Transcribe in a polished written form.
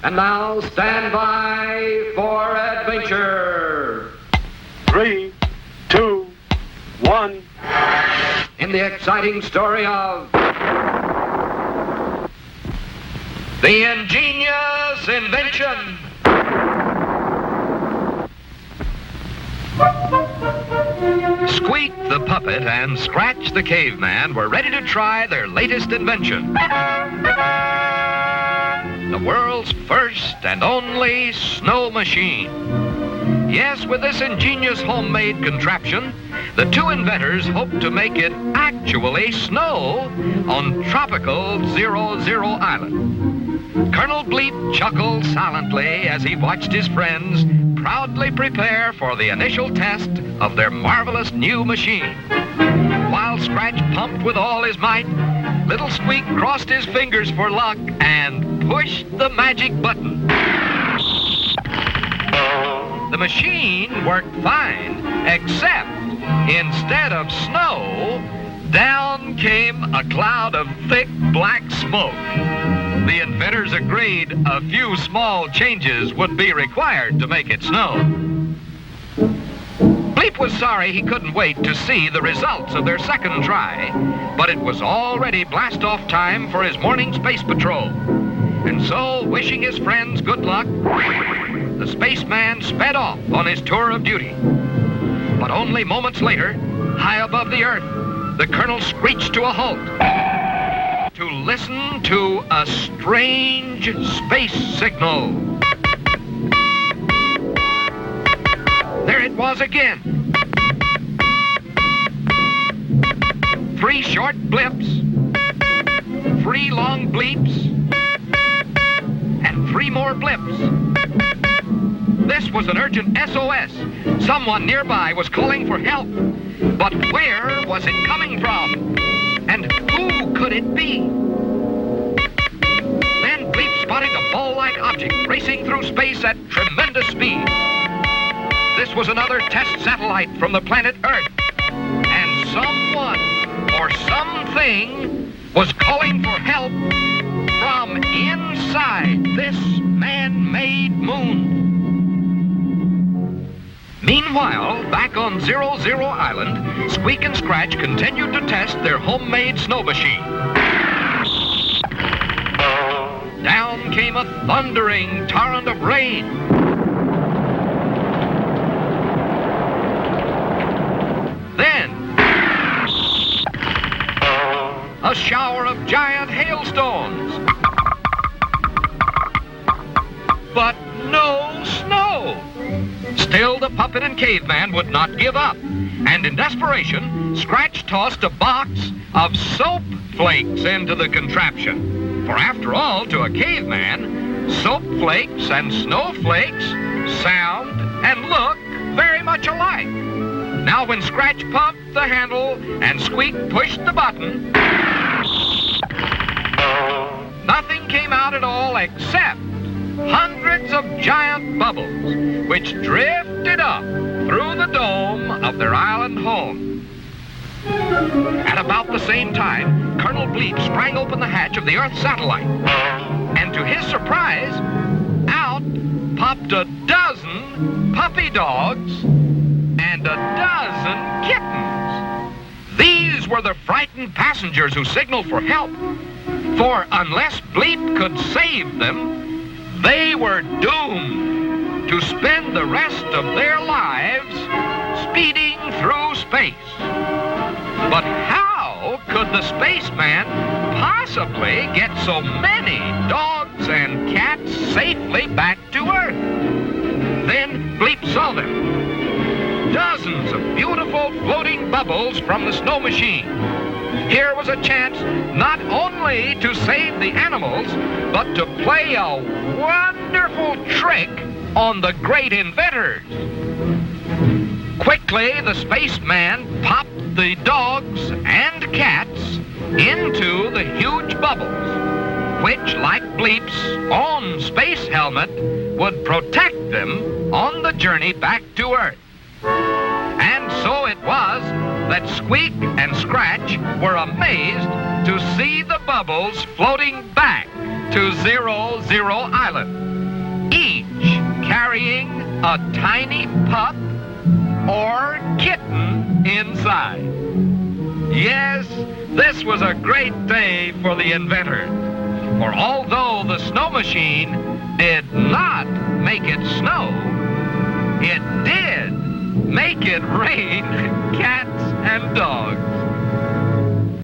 And now stand by for adventure. 3, 2, 1. In the exciting story of the Ingenious Invention. Squeak the puppet and Scratch the caveman were ready to try their latest invention. The world's first and only snow machine. Yes, with this ingenious homemade contraption, the two inventors hope to make it actually snow on tropical 00 Island. Colonel Bleep chuckled silently as he watched his friends proudly prepare for the initial test of their marvelous new machine. While Scratch pumped with all his might, little Squeak crossed his fingers for luck and pushed the magic button. The machine worked fine, except instead of snow, down came a cloud of thick black smoke. The inventors agreed a few small changes would be required to make it snow. Bleep was sorry he couldn't wait to see the results of their second try, but it was already blast-off time for his morning space patrol. And so, wishing his friends good luck, the spaceman sped off on his tour of duty. But only moments later, high above the Earth, the colonel screeched to a halt to listen to a strange space signal. There it was again. 3 short blips, 3 long bleeps, and 3 more blips. This was an urgent SOS. Someone nearby was calling for help. But where was it coming from? And who could it be? Then Bleep spotted a ball-like object racing through space at tremendous speed. This was another test satellite from the planet Earth. And someone or something was calling for help from inside this man-made moon. Meanwhile, back on 00 Island, Squeak and Scratch continued to test their homemade snow machine. Down came a thundering torrent of rain. Then, a shower of giant hailstones. But no snow. Still, the puppet and caveman would not give up. And in desperation, Scratch tossed a box of soap flakes into the contraption. For after all, to a caveman, soap flakes and snowflakes sound and look very much alike. Now when Scratch pumped the handle and Squeak pushed the button, nothing came out at all except hundreds of giant bubbles, which drifted up through the dome of their island home. At about the same time, Colonel Bleep sprang open the hatch of the Earth satellite. And to his surprise, out popped a dozen puppy dogs and a dozen kittens. These were the frightened passengers who signaled for help. For unless Bleep could save them, they were doomed to spend the rest of their lives speeding through space. But how could the spaceman possibly get so many dogs and cats safely back to Earth? Then Bleep saw them. Dozens of beautiful floating bubbles from the snow machine. Here was a chance not only to save the animals, but to play a wonderful trick on the great inventors. Quickly, the spaceman popped the dogs and cats into the huge bubbles, which, like Bleep's own space helmet, would protect them on the journey back to Earth. And so it was that Squeak and Scratch were amazed to see the bubbles floating back to 00 Island. each carrying a tiny pup or kitten inside. Yes, this was a great day for the inventor. For although the snow machine did not make it snow, it did make it rain cats and dogs.